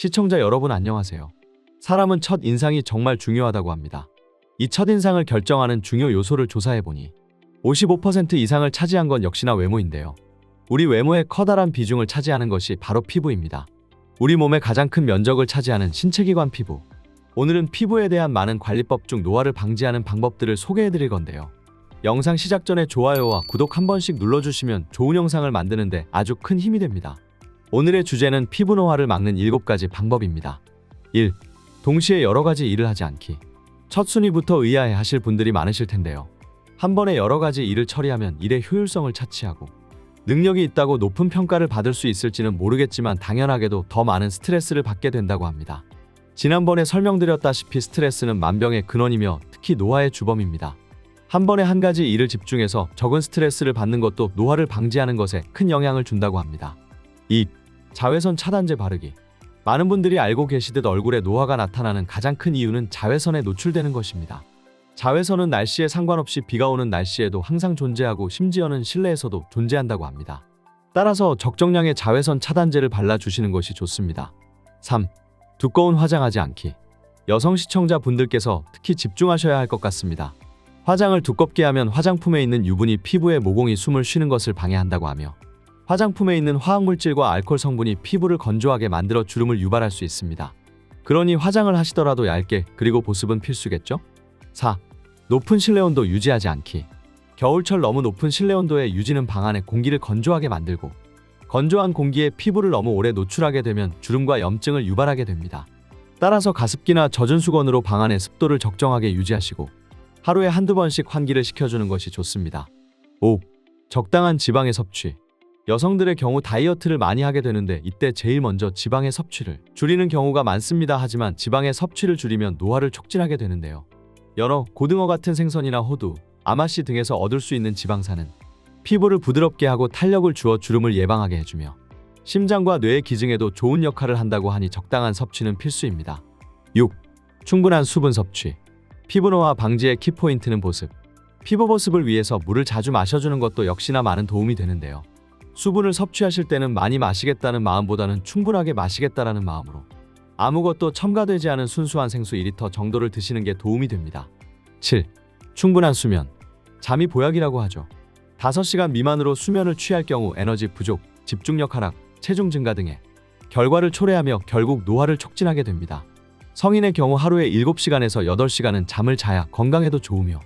시청자 여러분 안녕하세요. 사람은 첫 인상이 정말 중요하다고 합니다. 이 첫인상을 결정하는 중요 요소를 조사해보니 55% 이상을 차지한 건 역시나 외모인데요. 우리 외모의 커다란 비중을 차지하는 것이 바로 피부입니다. 우리 몸의 가장 큰 면적을 차지하는 신체기관 피부. 오늘은 피부에 대한 많은 관리법 중 노화를 방지하는 방법들을 소개해드릴 건데요. 영상 시작 전에 좋아요와 구독 한 번씩 눌러주시면 좋은 영상을 만드는데 아주 큰 힘이 됩니다. 오늘의 주제는 피부 노화를 막는 7가지 방법입니다. 1. 동시에 여러 가지 일을 하지 않기. 첫 순위부터 의아해 하실 분들이 많으실 텐데요. 한 번에 여러 가지 일을 처리하면 일의 효율성을 차치하고 능력이 있다고 높은 평가를 받을 수 있을지는 모르겠지만 당연하게도 더 많은 스트레스를 받게 된다고 합니다. 지난번에 설명드렸다시피 스트레스는 만병의 근원이며 특히 노화의 주범입니다. 한 번에 한 가지 일을 집중해서 적은 스트레스를 받는 것도 노화를 방지하는 것에 큰 영향을 준다고 합니다. 2. 자외선 차단제 바르기. 많은 분들이 알고 계시듯 얼굴에 노화가 나타나는 가장 큰 이유는 자외선에 노출되는 것입니다. 자외선은 날씨에 상관없이 비가 오는 날씨에도 항상 존재하고 심지어는 실내에서도 존재한다고 합니다. 따라서 적정량의 자외선 차단제를 발라주시는 것이 좋습니다. 3. 두꺼운 화장하지 않기. 여성 시청자분들께서 특히 집중하셔야 할 것 같습니다. 화장을 두껍게 하면 화장품에 있는 유분이 피부의 모공이 숨을 쉬는 것을 방해한다고 하며 화장품에 있는 화학물질과 알코올 성분이 피부를 건조하게 만들어 주름을 유발할 수 있습니다. 그러니 화장을 하시더라도 얇게 그리고 보습은 필수겠죠? 4. 높은 실내온도 유지하지 않기. 겨울철 너무 높은 실내온도의 유지는 방 안의 공기를 건조하게 만들고 건조한 공기에 피부를 너무 오래 노출하게 되면 주름과 염증을 유발하게 됩니다. 따라서 가습기나 젖은 수건으로 방 안의 습도를 적정하게 유지하시고 하루에 한두 번씩 환기를 시켜주는 것이 좋습니다. 5. 적당한 지방의 섭취. 여성들의 경우 다이어트를 많이 하게 되는데 이때 제일 먼저 지방의 섭취를 줄이는 경우가 많습니다. 하지만 지방의 섭취를 줄이면 노화를 촉진하게 되는데요. 연어, 고등어 같은 생선이나 호두, 아마씨 등에서 얻을 수 있는 지방산은 피부를 부드럽게 하고 탄력을 주어 주름을 예방하게 해주며 심장과 뇌의 기증에도 좋은 역할을 한다고 하니 적당한 섭취는 필수입니다. 6. 충분한 수분 섭취. 피부 노화 방지의 키포인트는 보습. 피부 보습을 위해서 물을 자주 마셔주는 것도 역시나 많은 도움이 되는데요. 수분을 섭취하실 때는 많이 마시겠다는 마음보다는 충분하게 마시겠다라는 마음으로 아무것도 첨가되지 않은 순수한 생수 2리터 정도를 드시는 게 도움이 됩니다. 7. 충분한 수면. 잠이 보약이라고 하죠. 5시간 미만으로 수면을 취할 경우 에너지 부족, 집중력 하락, 체중 증가 등의 결과를 초래하며 결국 노화를 촉진하게 됩니다. 성인의 경우 하루에 7시간에서 8시간은 잠을 자야 건강에도 좋으며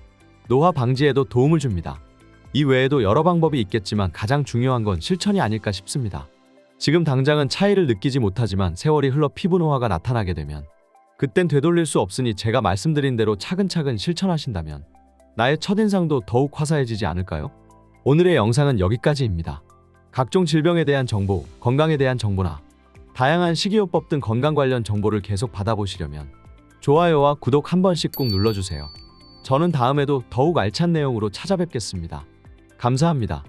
노화 방지에도 도움을 줍니다. 이 외에도 여러 방법이 있겠지만 가장 중요한 건 실천이 아닐까 싶습니다. 지금 당장은 차이를 느끼지 못하지만 세월이 흘러 피부 노화가 나타나게 되면 그땐 되돌릴 수 없으니 제가 말씀드린 대로 차근차근 실천하신다면 나의 첫인상도 더욱 화사해지지 않을까요? 오늘의 영상은 여기까지입니다. 각종 질병에 대한 정보, 건강에 대한 정보나 다양한 식이요법 등 건강 관련 정보를 계속 받아보시려면 좋아요와 구독 한 번씩 꼭 눌러주세요. 저는 다음에도 더욱 알찬 내용으로 찾아뵙겠습니다. 감사합니다.